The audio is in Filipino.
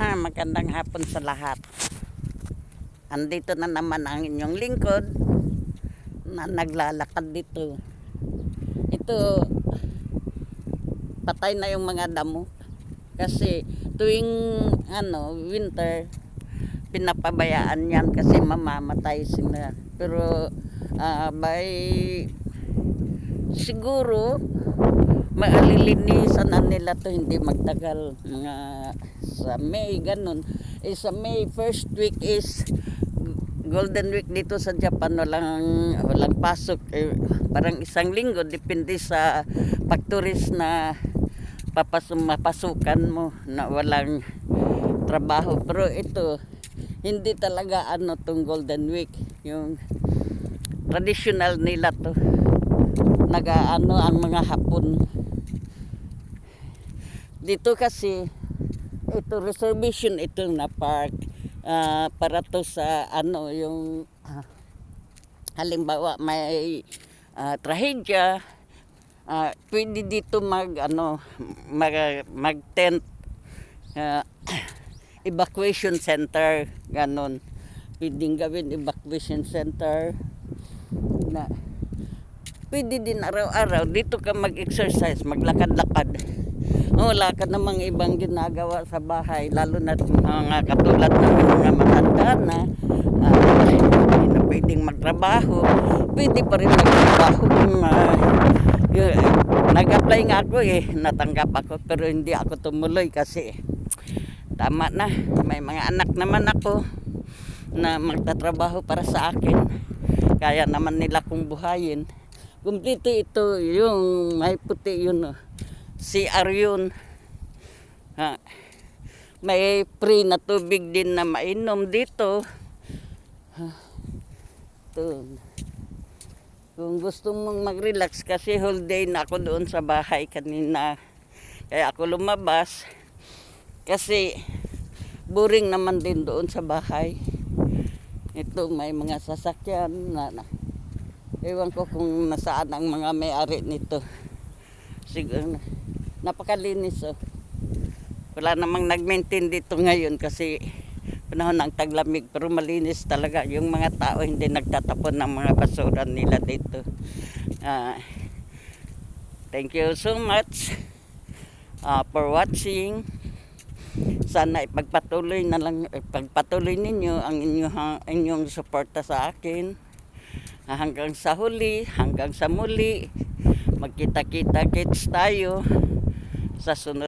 Magandang hapon sa lahat. Andito na naman ang inyong lingkod na naglalakad dito. Ito, patay na yung mga damo. Kasi tuwing winter, pinapabayaan yan kasi mamamatay sila. Pero by siguro maalilinisan na nila to, hindi magtagal, mga sa May ganun. Sa May first week is Golden Week dito sa Japan, walang pasok, parang isang linggo depende sa pagturis na mapasukan mo na walang trabaho. Pero ito hindi talaga tong Golden Week, yung traditional nila to, ang mga Hapon dito. Kasi ito reservation, ito na park para to sa yung halimbawa may trahedya, pwede dito mag tent, evacuation center, ganon. Pwedeng gawin evacuation center na pwede din araw-araw dito ka mag-exercise, maglakad-lakad. Wala ka namang ibang ginagawa sa bahay, lalo na mga katulad ng mga matanda na hindi na pwedeng magtrabaho. Pwede pa rin magtrabaho kung nag-apply nga ako, natanggap ako, pero hindi ako tumuloy kasi tama na, may mga anak naman ako na magtatrabaho para sa akin, kaya naman nila kong buhayin. Kumpleto ito, yung may puti yun, CR yun. May free na tubig din na mainom dito. Kung gusto mong mag-relax, kasi whole day na ako doon sa bahay kanina, kaya ako lumabas kasi boring naman din doon sa bahay. Ito may mga sasakyan na ewan ko kung nasaan ang mga may-ari nito. Siguro napakalinis. Wala namang nag-maintain dito ngayon kasi panahon ng taglamig, pero malinis talaga. Yung mga tao hindi nagtatapon ng mga basura nila dito. Thank you so much for watching. Sana ipagpatuloy ninyo ang inyong suporta sa akin. Hanggang sa huli, hanggang sa muli, magkita-kita kits tayo sa sunod.